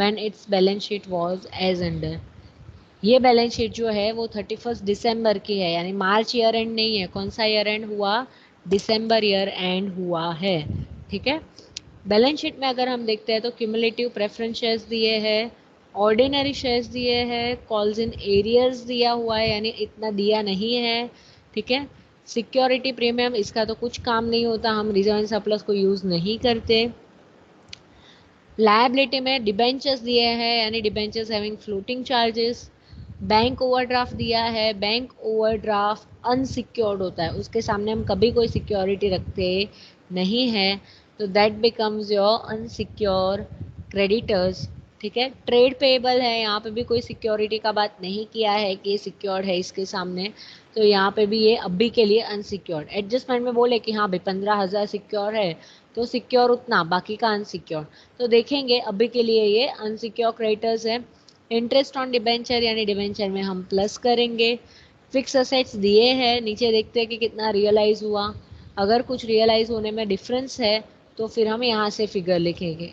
When it's balance sheet was as under. ये balance sheet जो है वो 31 दिसंबर की है, यानी मार्च ईयर एंड नहीं है। कौन सा ईयर एंड हुआ? दिसंबर ईयर एंड हुआ है। ठीक है। बैलेंस शीट में अगर हम देखते हैं तो क्यूमुलेटिव प्रेफरेंस शेयर्स दिए हैं, ऑर्डिनरी शेयर्स दिए हैं, कॉल्स इन एरियर्स दिया हुआ है यानी इतना दिया नहीं है। ठीक है। सिक्योरिटी प्रीमियम इसका तो कुछ काम नहीं होता, हम रिजर्व एंड सरप्लस को यूज नहीं करते। लायबिलिटी में डिबेंचर्स दिए हैं यानी debentures having floating charges. Bank overdraft दिया है, बैंक ओवरड्राफ्ट अनसिक्योर्ड होता है, उसके सामने हम कभी कोई सिक्योरिटी रखते नहीं है, तो that becomes your unsecured creditors. ठीक है। ट्रेड पेएबल है, यहाँ पे भी कोई सिक्योरिटी का बात नहीं किया है कि ये सिक्योर्ड है इसके सामने, तो यहाँ पे भी ये अभी के लिए अनसिक्योर्ड। एडजस्टमेंट में बोले कि हाँ भाई 15,000 सिक्योर है तो सिक्योर उतना, बाकी का अनसिक्योर, तो देखेंगे अभी के लिए ये अनसिक्योर क्रेडिटर्स है। इंटरेस्ट ऑन डिबेंचर यानी डिबेंचर में हम प्लस करेंगे। फिक्स असेट्स दिए हैं, नीचे देखते हैं कि कितना रियलाइज हुआ। अगर कुछ रियलाइज होने में डिफरेंस है तो फिर हम यहाँ से फिगर लिखेंगे।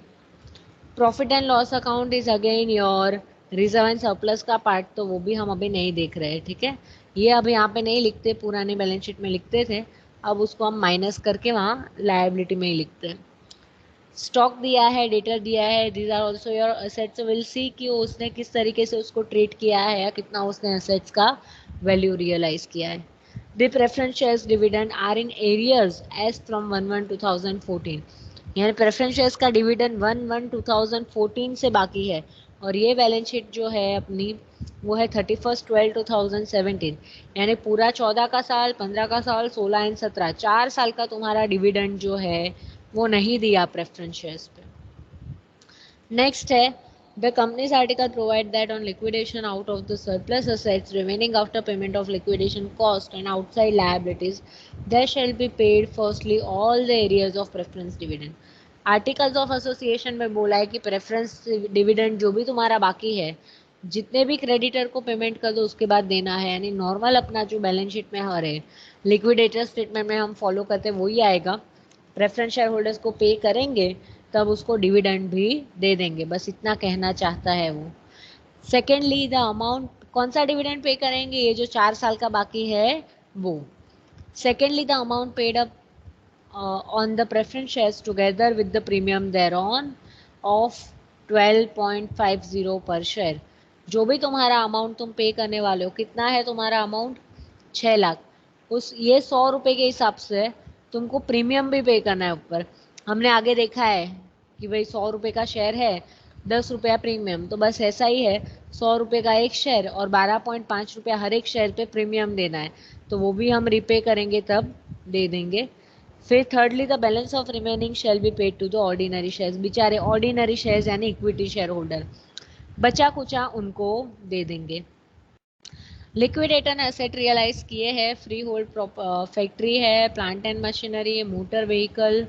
Profit and loss account is again your reserve and surplus का पार्ट, तो वो भी हम अभी नहीं देख रहे हैं। ठीक है। ये अब यहाँ पे नहीं लिखते, पुराने बैलेंस शीट में लिखते थे, अब उसको हम माइनस करके वहाँ लायबिलिटी में ही लिखते हैं। स्टॉक दिया है, डेटर दिया है, these are also your assets. Will see कि उसने किस तरीके से उसको ट्रीट किया है या कितना उसने असेट्स का वैल्यू रियलाइज किया है। The preference shares dividend are in arrears as from 1/1/2014, यानी प्रेफरेंस शेयर्स का डिविडेंड 1/1/2014 से बाकी है, और ये बैलेंस शीट जो है अपनी वो है 31/12/2017, यानी पूरा 14 का साल, 15 का साल, 16 एंड 17, 4 साल का तुम्हारा डिविडेंड जो है वो नहीं दिया प्रेफरेंस शेयर्स पे। नेक्स्ट है the company's article provide that on liquidation out of the surplus assets remaining after payment of liquidation cost and outside liabilities there shall be paid firstly all the arrears of preference dividend. Articles of association में बोला है कि preference dividend जो भी तुम्हारा बाकी है, जितने भी क्रेडिटर को पेमेंट कर दो उसके बाद देना है, यानी नॉर्मल अपना जो बैलेंस शीट में हर है लिक्विडेटर स्टेटमेंट में हम फॉलो करते हैं वही आएगा। प्रेफरेंस शेयर होल्डर्स को पे करेंगे तब उसको डिविडेंड भी दे देंगे, बस इतना कहना चाहता है वो। सेकेंडली द अमाउंट, कौन सा डिविडेंड पे करेंगे? ये जो 4 साल का बाकी है वो। Secondly the amount paid up on the preference shares together with the premium thereon of 12.50 per share। जो भी तुम्हारा अमाउंट तुम पे करने वाले हो, कितना है तुम्हारा अमाउंट? 6 लाख। उस ये 100 रुपए के हिसाब से तुमको प्रीमियम भी पे करना है ऊपर। हमने आगे देखा है कि भाई 100 रुपए का शेयर है, 10 रुपया प्रीमियम, तो बस ऐसा ही है। 100 रुपए का एक शेयर और 12.5 रुपया हर एक शेयर पे प्रीमियम देना है, तो वो भी हम रिपे करेंगे तब दे देंगे। फिर thirdly the balance of remaining shall be paid to the ordinary shares. बेचारे ऑर्डिनरी शेयर्स यानी इक्विटी शेयर होल्डर, बचा कुचा उनको दे देंगे। लिक्विडेटर ने एसेट रियलाइज किए हैं, फ्री होल्ड फैक्ट्री है, plant and machinery, motor vehicle,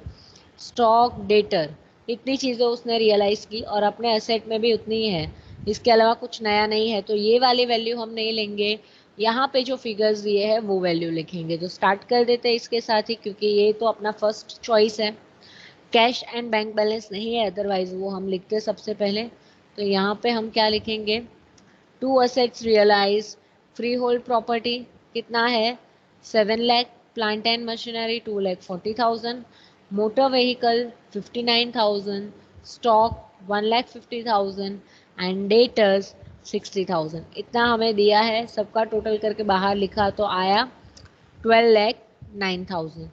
stock, debtor, इतनी चीज़ें उसने रियलाइज की और अपने एसेट में भी उतनी ही है, इसके अलावा कुछ नया नहीं है, तो ये वाली वैल्यू हम नहीं लेंगे। यहाँ पे जो फिगर्स दिए हैं वो वैल्यू लिखेंगे। तो स्टार्ट कर देते हैं इसके साथ ही, क्योंकि ये तो अपना फर्स्ट चॉइस है। कैश एंड बैंक बैलेंस नहीं है, अदरवाइज वो हम लिखते हैं सबसे पहले। तो यहाँ पे हम क्या लिखेंगे? To assets realise, freehold property कितना है? 7 lakh, plant and machinery 2,40,000, motor vehicle 59,000, stock 1,50,000 and debtors 60,000। इतना हमें दिया है, सबका टोटल करके बाहर लिखा तो आया 12,09,000।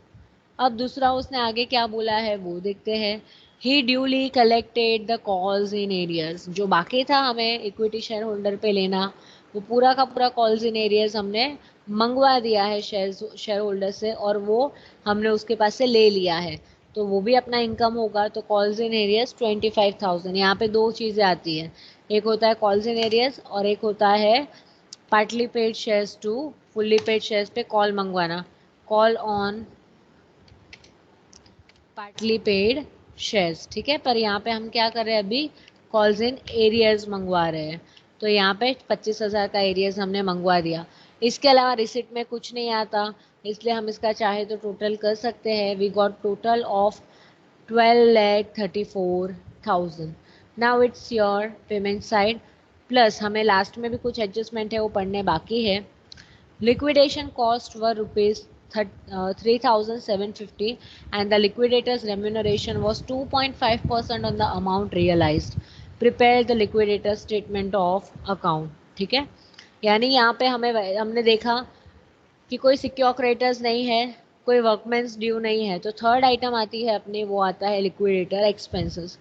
अब दूसरा उसने आगे क्या बोला है वो देखते हैं। He duly collected the calls in arrears, जो बाकी था हमें इक्विटी शेयर होल्डर पे लेना, वो पूरा का पूरा कॉल्स इन एरियर्स हमने मंगवा दिया है शेयर होल्डर से, और वो हमने उसके पास से ले लिया है, तो वो भी अपना इनकम होगा। तो कॉल्स इन एरियर्स 25,000। यहाँ पे दो चीज़ें आती हैं, एक होता है कॉल्स इन एरियर्स और एक होता है partly paid shares to fully paid shares पे कॉल मंगवाना, call on partly paid shares. ठीक है, पर यहाँ पे हम क्या कर रहे हैं अभी? कॉल्स इन एरियर्स मंगवा रहे हैं, तो यहाँ पे 25,000 का एरियर्स हमने मंगवा दिया। इसके अलावा रिसिप्ट में कुछ नहीं आता, इसलिए हम इसका चाहे तो टोटल कर सकते हैं। We got total of 12,34,000। Now it's your payment side, plus हमें लास्ट में भी कुछ एडजस्टमेंट है वो पढ़ने बाकी है। Liquidation cost were rupees 3,750 and the liquidator's remuneration was 2.5% on the amount realized. Prepare the liquidator statement of account। ठीक है, यानी यहाँ पे हमने देखा कि कोई सिक्योर क्रेडिटर्स नहीं है, कोई वर्कमेंस ड्यू नहीं है, तो थर्ड आइटम आती है अपनी, वो आता है लिक्विडेटर एक्सपेंसेस।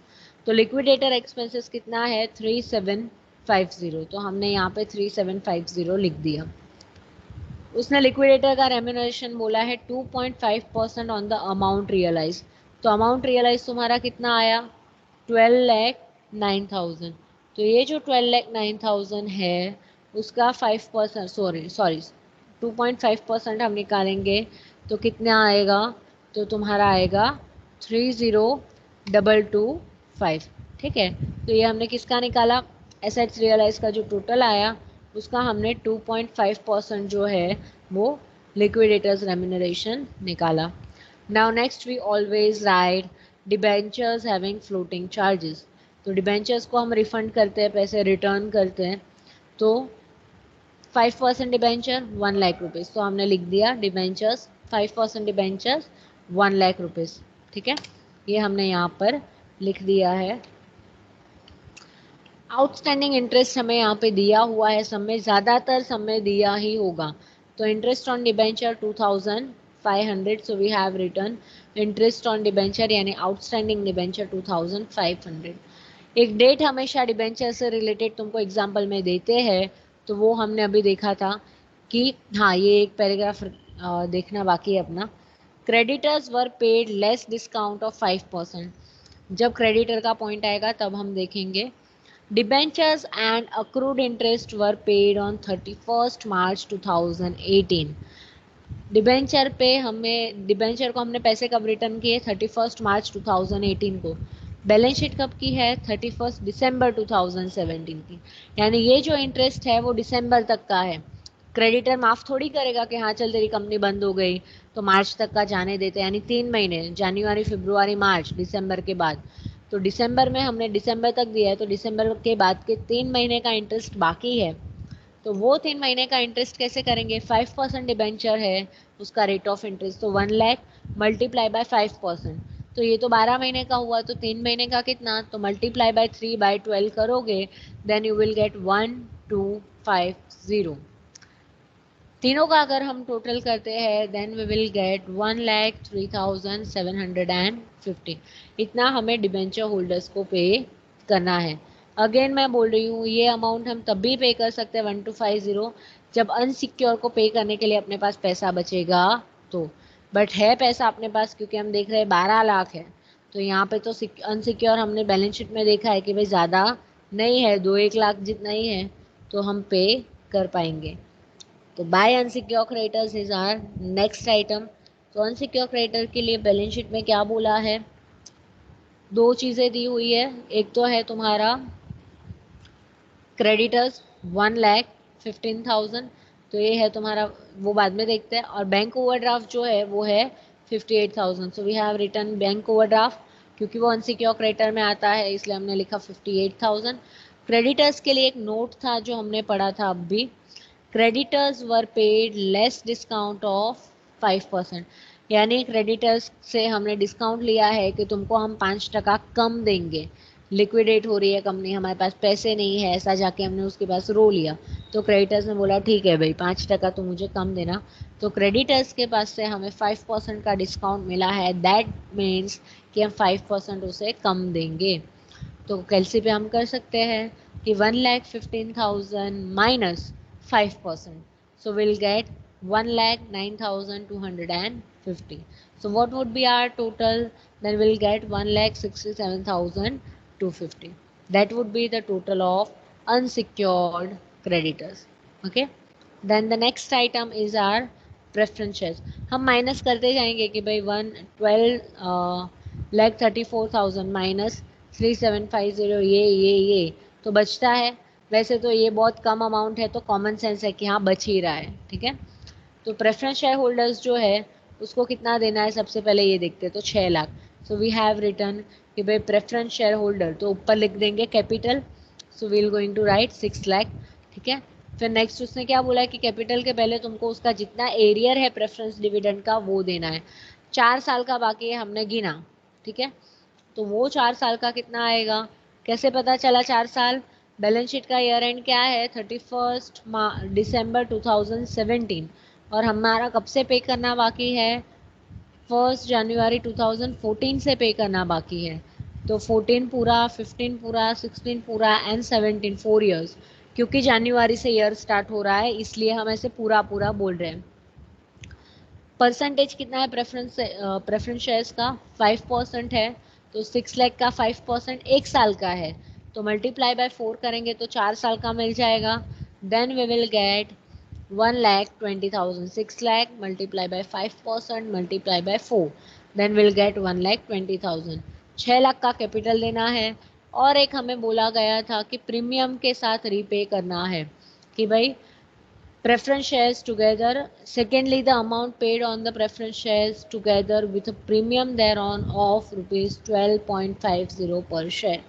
तो लिक्विडेटर एक्सपेंसेस कितना है 3750, तो हमने यहाँ पे 3750 लिख दिया। उसने लिक्विडेटर का रेम्यूनरेशन बोला है 2.5% ऑन द अमाउंट रियलाइज, तो अमाउंट रियलाइज तुम्हारा कितना आया 12,09,000। तो ये जो 12,09,000 है उसका 5%, सॉरी 2.5% हम निकालेंगे तो कितना आएगा, तो तुम्हारा आएगा 30,225। ठीक है, तो ये हमने किसका निकाला, एसेट्स रियलाइज का जो टोटल आया उसका हमने 2.5% जो है वो लिक्विडेटर्स रेम्यूनरेशन निकाला। Now next we always write debentures having floating charges. तो डिबेंचर्स को हम रिफंड करते हैं, पैसे रिटर्न करते हैं, तो 5% डिबेंचर 1,00,000 रुपीज़, तो हमने लिख दिया डिबेंचर्स 5% डिबेंचर्स 1,00,000 रुपीज़। ठीक है, ये हमने यहाँ पर लिख दिया है। आउटस्टैंडिंग इंटरेस्ट हमें यहाँ पे दिया हुआ है, सब में ज़्यादातर सब में दिया ही होगा। तो interest on debenture 2,500, so we have written interest on debenture यानी आउटस्टैंडिंग डिबेंचर 2,500। एक डेट हमेशा डिबेंचर से रिलेटेड तुमको एग्जाम्पल में देते हैं, तो वो हमने अभी देखा था कि हाँ, ये एक पैराग्राफ देखना बाकी है अपना। Creditors were paid less discount of 5%। जब क्रेडिटर का पॉइंट आएगा तब हम देखेंगे। Debentures and accrued interest were paid on 31st March 2018। Debenture पे हमें, डिबेंचर को हमने पैसे कब रिटर्न किए 31 मार्च 2018 को। बैलेंस शीट कब की है 31 दिसंबर 2017 की, यानी ये जो इंटरेस्ट है वो दिसंबर तक का है। क्रेडिटर माफ थोड़ी करेगा कि हाँ चल तेरी कंपनी बंद हो गई तो मार्च तक का जाने देते, यानी 3 महीने, जनवरी फरवरी मार्च दिसंबर के बाद। तो दिसंबर में हमने दिसंबर तक दिया है, तो दिसंबर के बाद के 3 महीने का इंटरेस्ट बाकी है, तो वो 3 महीने का इंटरेस्ट कैसे करेंगे, 5% डिबेंचर है उसका रेट ऑफ इंटरेस्ट, तो 1,00,000 मल्टीप्लाई बाय 5%, तो ये तो 12 महीने का हुआ, तो 3 महीने का कितना, तो मल्टीप्लाई बाय 3/12 करोगे, देन यू विल गेट 1,250। तीनों का अगर हम टोटल करते हैं देन वी विल गेट 1,03,750। इतना हमें डिबेंचर होल्डर्स को पे करना है। अगेन मैं बोल रही हूँ ये अमाउंट हम तब भी पे कर सकते हैं 1,250 जब अनसिक्योर को पे करने के लिए अपने पास पैसा बचेगा तो, बट है पैसा अपने पास क्योंकि हम देख रहे हैं 12 लाख है, तो यहाँ पे तो अनसिक्योर हमने बैलेंस शीट में देखा है कि भाई ज़्यादा नहीं है, 2-1 लाख जितना ही है, तो हम पे कर पाएंगे। तो by unsecured creditors is are next item. तो अनसिक्योर क्रेडिटर के लिए बैलेंस शीट में क्या बोला है, दो चीज़ें दी हुई है, एक तो है तुम्हारा क्रेडिटर्स 1,15,000, तो ये है तुम्हारा, वो बाद में देखते हैं, और बैंक ओवरड्राफ्ट जो है वो है 58,000। So we have written bank overdraft, क्योंकि वो अनसिक्योर क्रेडिटर में आता है इसलिए हमने लिखा 58,000। क्रेडिटर्स के लिए एक नोट था जो हमने पढ़ा था अब भी, creditors were paid less discount of 5%, यानी क्रेडिटर्स से हमने डिस्काउंट लिया है कि तुमको हम 5% कम देंगे। लिक्विडेट हो रही है कंपनी, हमारे पास पैसे नहीं है, ऐसा जाके हमने उसके पास रो लिया, तो क्रेडिटर्स ने बोला ठीक है भाई 5% तो मुझे कम देना, तो क्रेडिटर्स के पास से हमें 5% का डिस्काउंट मिला है, दैट मीन्स कि हम 5% उसे कम देंगे। तो कैलसी पे हम कर सकते हैं कि 1,15,000 minus 5%, so we'll get 1,09,250. So what would be our total, then we'll get 1,67,250. That would be the total of unsecured creditors. Okay, then the next item is our preference shares। हम माइनस करते जाएंगे कि भाई 1,12,34,000 minus 3,750, ये तो बचता है। वैसे तो ये बहुत कम अमाउंट है तो कॉमन सेंस है कि हाँ बच ही रहा है, ठीक है। तो प्रेफरेंस शेयर होल्डर्स जो है उसको कितना देना है सबसे पहले ये देखते हैं, तो 6 lakh. So we have return कि भाई प्रेफरेंस शेयर होल्डर, तो ऊपर लिख देंगे capital, so we'll going to write 6 lakh. ठीक है, फिर नेक्स्ट उसने क्या बोला है कि कैपिटल के पहले तुमको उसका जितना एरियर है प्रेफरेंस डिविडेंड का वो देना है। 4 साल का बाकी है, हमने गिना। ठीक है, तो वो 4 साल का कितना आएगा, कैसे पता चला 4 साल, बैलेंस शीट का ईयर एंड क्या है 31 दिसंबर 2017, और हमारा कब से पे करना बाकी है 1 जनवरी 2014 से पे करना बाकी है। तो 14 पूरा, 15 पूरा, 16 पूरा एंड 17, 4 ईयर्स, क्योंकि जनवरी से ईयर स्टार्ट हो रहा है इसलिए हम ऐसे पूरा पूरा बोल रहे हैं। परसेंटेज कितना है प्रेफरेंस शेयर्स का, 5% है, तो 6 लाख का 5% 1 साल का है, तो मल्टीप्लाई बाय 4 करेंगे तो 4 साल का मिल जाएगा। Then we will get 1,20,000, 6 lakh multiply by 5% multiply by 4, then will get 1,20,000। 6 lakh का कैपिटल देना है, और एक हमें बोला गया था कि प्रीमियम के साथ रीपे करना है, कि भाई preference shares together. Secondly, the amount paid on the preference shares together with a premium thereon of rupees 12.50 per share.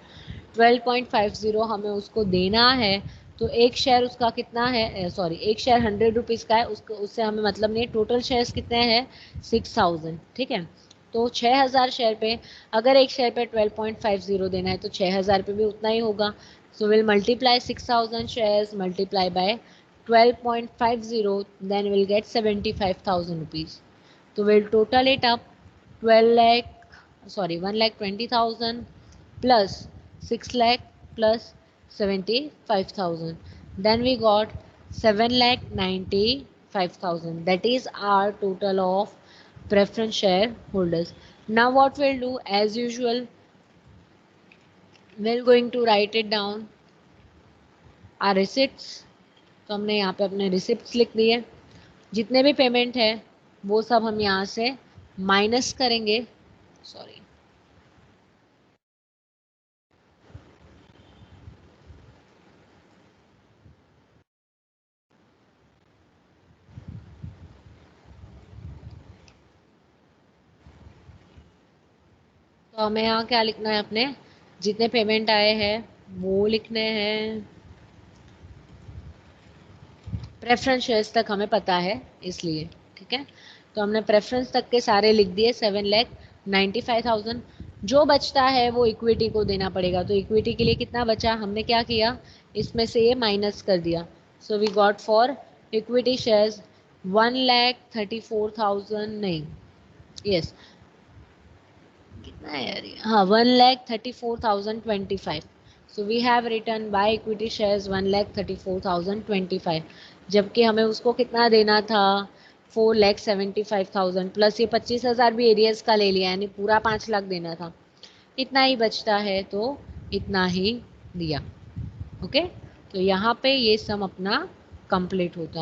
12.50 हमें उसको देना है, तो एक शेयर उसका कितना है, सॉरी एक शेयर 100 रुपीज़ का है, उसको उससे हमें मतलब नहीं, टोटल शेयर्स कितने हैं 6,000। ठीक है, तो 6,000 शेयर पे अगर एक शेयर पे 12.50 देना है तो 6,000 पे भी उतना ही होगा। So will multiply 6,000 shares multiply by 12.50, then we'll get 75,000 rupees. So we'll total it up, 12 lakh, sorry 1,20,000 plus 6 lakh plus 75,000. Then we got 7,95,000. That is our total of preference share holders. Now what we'll do, as usual, we're going to write it down our receipts. तो हमने यहाँ पे अपने receipts लिख दिए, जितने भी payment है वो सब हम यहाँ से माइनस करेंगे, सॉरी तो हमें यहाँ क्या लिखना है, अपने जितने पेमेंट आए हैं वो लिखने हैं। प्रेफरेंस शेयर्स तक हमें पता है इसलिए, ठीक है, तो हमने प्रेफरेंस तक के सारे लिख दिए, 7,95,000। जो बचता है वो इक्विटी को देना पड़ेगा, तो इक्विटी के लिए कितना बचा, हमने क्या किया, इसमें से ये माइनस कर दिया। So we got for equity shares 1,34,000, नहीं, यस कितना है यार, हाँ 1,34,025। So we have return by equity shares 1,34,025, जबकि हमें उसको कितना देना था 4,75,000, प्लस ये 25,000 भी एरियर्स का ले लिया, यानी पूरा 5 लाख देना था। इतना ही बचता है तो इतना ही दिया। ओके, तो यहाँ पे ये सम अपना कंप्लीट होता है।